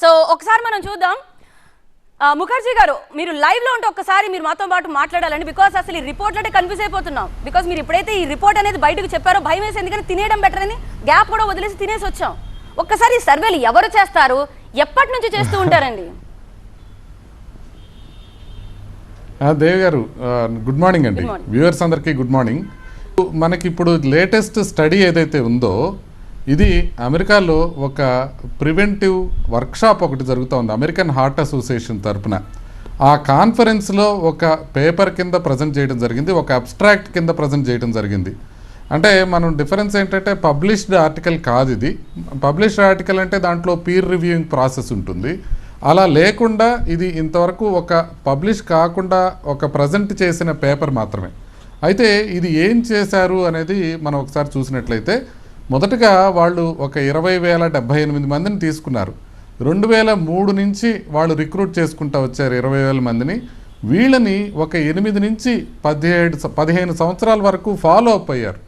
So ఒకసారి మనం చూద్దాం. ముఖర్జీ గారు, మీరు లైవ్ లో ఉంటే ఒక్కసారి మీరు మాతో పాటు మాట్లాడాలండి. బికాస్ అసలు ఈ రిపోర్ట్ అంటే కన్ఫ్యూజ్ అయిపోతున్నాం. బికాస్ మీరు ఎప్పుడైతే ఈ రిపోర్ట్ అనేది బయటకు చెప్పారో భయం వేసి, ఎందుకంటే తినేయడం బెటర్ అని గ్యాప్ కూడా వదిలేసి తినేసి వచ్చాం. ఒక్కసారి ఈ సర్వేలు ఎవరు చేస్తారు, ఎప్పటి నుంచి చేస్తూ ఉంటారండి? దేవి గారు గుడ్ మార్నింగ్ అండి. వ్యూవర్స్ అందరికీ గుడ్ మార్నింగ్. మనకి ఇప్పుడు లేటెస్ట్ స్టడీ ఏదైతే ఉందో ఇది అమెరికాలో ఒక ప్రివెంటివ్ వర్క్షాప్ ఒకటి జరుగుతోంది అమెరికన్ హార్ట్ అసోసియేషన్ తరఫున. ఆ కాన్ఫరెన్స్లో ఒక పేపర్ కింద ప్రజెంట్ చేయడం జరిగింది, ఒక అబ్స్ట్రాక్ట్ కింద ప్రజెంట్ చేయడం జరిగింది. అంటే మనం డిఫరెన్స్ ఏంటంటే పబ్లిష్డ్ ఆర్టికల్ కాదు ఇది. పబ్లిష్డ్ ఆర్టికల్ అంటే దాంట్లో పీర్ రివ్యూయింగ్ ప్రాసెస్ ఉంటుంది. అలా లేకుండా ఇది ఇంతవరకు ఒక పబ్లిష్ కాకుండా ఒక ప్రజెంట్ చేసిన పేపర్ మాత్రమే. అయితే ఇది ఏం చేశారు అనేది మనం ఒకసారి చూసినట్లయితే, మొదటగా వాళ్ళు ఒక 20,078 మందిని తీసుకున్నారు. 2003 నుంచి వాళ్ళు రిక్రూట్ చేసుకుంటూ వచ్చారు 20,000 మందిని. వీళ్ళని ఒక 8 నుంచి 15 సంవత్సరాల వరకు ఫాలో అప్ అయ్యారు.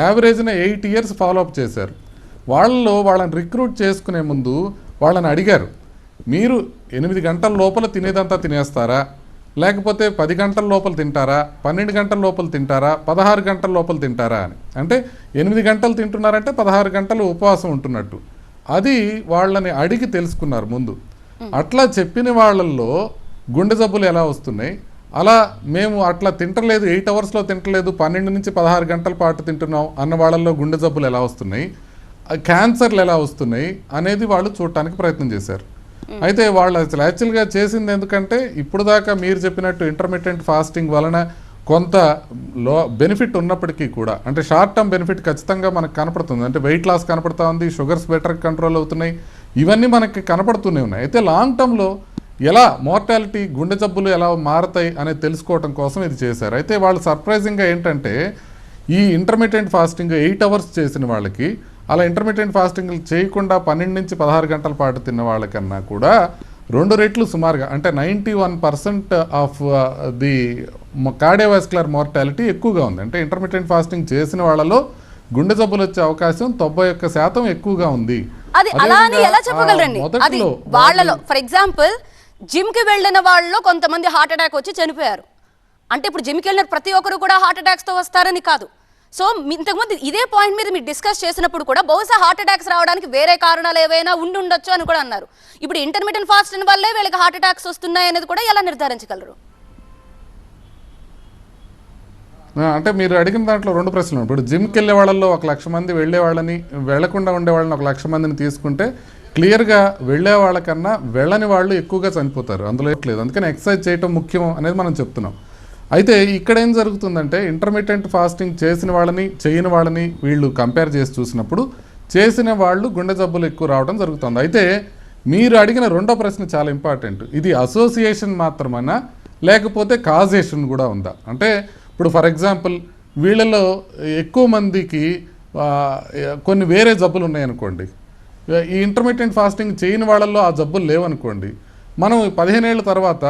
యావరేజ్న 8 ఇయర్స్ ఫాలో అప్ చేశారు. వాళ్ళని రిక్రూట్ చేసుకునే ముందు వాళ్ళని అడిగారు, మీరు 8 గంటల లోపల తినేదంతా తినేస్తారా, లేకపోతే 10 గంటల లోపల తింటారా, 12 గంటల లోపల తింటారా, 16 గంటల లోపల తింటారా అని. అంటే 8 గంటలు తింటున్నారంటే 16 గంటలు ఉపవాసం ఉంటున్నట్టు. అది వాళ్ళని అడిగి తెలుసుకున్నారు ముందు. అట్లా చెప్పిన వాళ్ళల్లో గుండె జబ్బులు ఎలా వస్తున్నాయి, అలా మేము అట్లా తింటలేదు, 8 అవర్స్లో తింటలేదు, 12 నుంచి 16 గంటల పాటు తింటున్నాం అన్న వాళ్ళల్లో గుండె జబ్బులు ఎలా వస్తున్నాయి, క్యాన్సర్లు ఎలా వస్తున్నాయి అనేది వాళ్ళు చూడటానికి ప్రయత్నం చేశారు. అయితే వాళ్ళు అసలు యాక్చువల్గా చేసింది ఎందుకంటే, ఇప్పుడు దాకా మీరు చెప్పినట్టు ఇంటర్మిటెంట్ ఫాస్టింగ్ వలన కొంత బెనిఫిట్ ఉన్నప్పటికీ కూడా, అంటే షార్ట్ టర్మ్ బెనిఫిట్ ఖచ్చితంగా మనకు కనపడుతుంది. అంటే వెయిట్ లాస్ కనపడుతూ ఉంది, షుగర్స్ బెటర్ కంట్రోల్ అవుతున్నాయి, ఇవన్నీ మనకి కనపడుతూనే ఉన్నాయి. అయితే లాంగ్ టర్మ్లో ఎలా మోర్టాలిటీ, గుండె జబ్బులు ఎలా మారుతాయి అనేది తెలుసుకోవడం కోసం ఇది చేశారు. అయితే వాళ్ళు సర్ప్రైజింగ్గా ఏంటంటే, ఈ ఇంటర్మిటెంట్ ఫాస్టింగ్ 8 అవర్స్ చేసిన వాళ్ళకి, అలా ఇంటర్మీడియట్ ఫాస్టింగ్ చేయకుండా 12 నుంచి 16 గంటల పాటు తిన్న వాళ్ళకన్నా కూడా 2 రెట్లు సుమారుగా, అంటే 91% ఆఫ్ ది కార్డియోవాస్కులర్ మోర్టాలిటీ ఎక్కువగా ఉంది. అంటే ఇంటర్మీడియట్ ఫాస్టింగ్ చేసిన వాళ్ళలో గుండె జబ్బులు వచ్చే అవకాశం 91% ఎక్కువగా ఉంది. అది అలా అని ఎలా చెప్పగలరండి? అది వాళ్ళలో ఫర్ ఎగ్జాంపుల్ జిమ్ కి వెళ్ళిన వాళ్ళలో కొంతమంది హార్ట్ అటాక్ వచ్చి చనిపోయారు. అంటే ఇప్పుడు జిమ్కి వెళ్ళిన ప్రతి ఒక్కరు కూడా హార్ట్ అటాక్స్ తో వస్తారని కాదు. సో ఇంతకుముందు ఇదే పాయింట్ మీద మీరు డిస్కస్ చేసినప్పుడు కూడా బహుశా హార్ట్ అటాక్స్ రావడానికి వేరే కారణాలు ఏవైనా ఉండొచ్చు అని కూడా అన్నారు. ఇప్పుడు ఇంటర్మీడియట్ ఫాస్టింగ్ వల్లే వీళ్ళకి హార్ట్ అటాక్స్ వస్తున్నాయి అనేది కూడా ఎలా నిర్ధారించగలరు? అంటే మీరు అడిగిన దాంట్లో 2 ప్రశ్నలు. ఇప్పుడు జిమ్కి వెళ్ళే వాళ్ళల్లో 1,00,000 మంది వెళ్ళే వాళ్ళని, వెళ్లకుండా ఉండే వాళ్ళని 1,00,000 మందిని తీసుకుంటే క్లియర్గా వెళ్ళే వాళ్ళకన్నా వెళ్ళని వాళ్ళు ఎక్కువగా చనిపోతారు, అందులో లేదు. అందుకని ఎక్సర్సైజ్ చేయటం ముఖ్యం అనేది మనం చెప్తున్నాం. అయితే ఇక్కడ ఏం జరుగుతుందంటే, ఇంటర్మీడియట్ ఫాస్టింగ్ చేసిన వాళ్ళని చేయని వాళ్ళని వీళ్ళు కంపేర్ చేసి చూసినప్పుడు చేసిన వాళ్ళు గుండె జబ్బులు ఎక్కువ రావడం జరుగుతుంది. అయితే మీరు అడిగిన 2వ ప్రశ్న చాలా ఇంపార్టెంట్. ఇది అసోసియేషన్ మాత్రమేనా, లేకపోతే కాజేషన్ కూడా ఉందా? అంటే ఇప్పుడు ఫర్ ఎగ్జాంపుల్ వీళ్ళలో ఎక్కువ మందికి కొన్ని వేరే జబ్బులు ఉన్నాయనుకోండి, ఈ ఇంటర్మీడియట్ ఫాస్టింగ్ చేయని వాళ్ళల్లో ఆ జబ్బులు లేవనుకోండి, మనం 15 ఏళ్ళ తర్వాత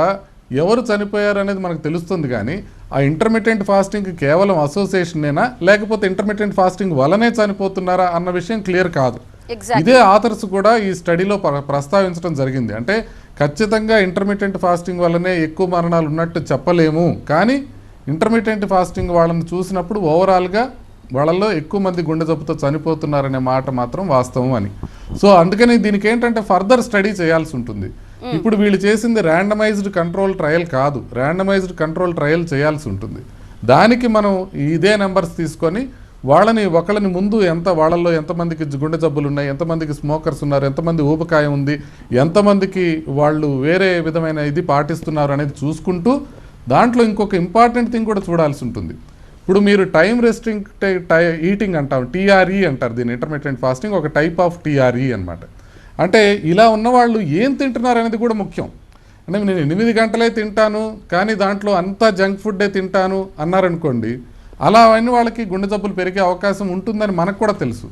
ఎవరు చనిపోయారు అనేది మనకు తెలుస్తుంది. కానీ ఆ ఇంటర్మీడియట్ ఫాస్టింగ్ కేవలం అసోసియేషనేనా, లేకపోతే ఇంటర్మీడియట్ ఫాస్టింగ్ వల్లనే చనిపోతున్నారా అన్న విషయం క్లియర్ కాదు. ఇదే ఆథర్స్ కూడా ఈ స్టడీలో ప్రస్తావించడం జరిగింది. అంటే ఖచ్చితంగా ఇంటర్మీడియట్ ఫాస్టింగ్ వల్లనే ఎక్కువ మరణాలు ఉన్నట్టు చెప్పలేము, కానీ ఇంటర్మీడియట్ ఫాస్టింగ్ వాళ్ళని చూసినప్పుడు ఓవరాల్గా వాళ్ళల్లో ఎక్కువ మంది గుండె జబ్బుతో చనిపోతున్నారనే మాట మాత్రం వాస్తవం అని. సో అందుకని దీనికి ఏంటంటే ఫర్దర్ స్టడీ చేయాల్సి ఉంటుంది. ఇప్పుడు వీళ్ళు చేసింది ర్యాండమైజ్డ్ కంట్రోల్ ట్రయల్ కాదు, ర్యాండమైజ్డ్ కంట్రోల్ ట్రయల్ చేయాల్సి ఉంటుంది. దానికి మనం ఇదే నెంబర్స్ తీసుకొని ఒకళ్ళని ముందు వాళ్ళల్లో ఎంతమందికి గుండె జబ్బులు ఉన్నాయి, ఎంతమందికి స్మోకర్స్ ఉన్నారు, ఎంతమంది ఊబకాయం ఉంది, ఎంతమందికి వాళ్ళు వేరే విధమైన ఇది పాటిస్తున్నారు అనేది చూసుకుంటూ, దాంట్లో ఇంకొక ఇంపార్టెంట్ థింగ్ కూడా చూడాల్సి ఉంటుంది. ఇప్పుడు మీరు టైం రెస్ట్రిక్టెడ్ ఈటింగ్ అంటాం, టీఆర్ఈ అంటారు దీన్ని. ఇంటర్మీడియట్ ఫాస్టింగ్ ఒక టైప్ ఆఫ్ టీఆర్ఈ అనమాట. అంటే ఇలా ఉన్నవాళ్ళు ఏం తింటున్నారు అనేది కూడా ముఖ్యం. అంటే నేను 8 గంటలే తింటాను కానీ దాంట్లో అంతా జంక్ ఫుడ్డే తింటాను అన్నారనుకోండి, అలా అయిన వాళ్ళకి గుండె జబ్బులు పెరిగే అవకాశం ఉంటుందని మనకు కూడా తెలుసు.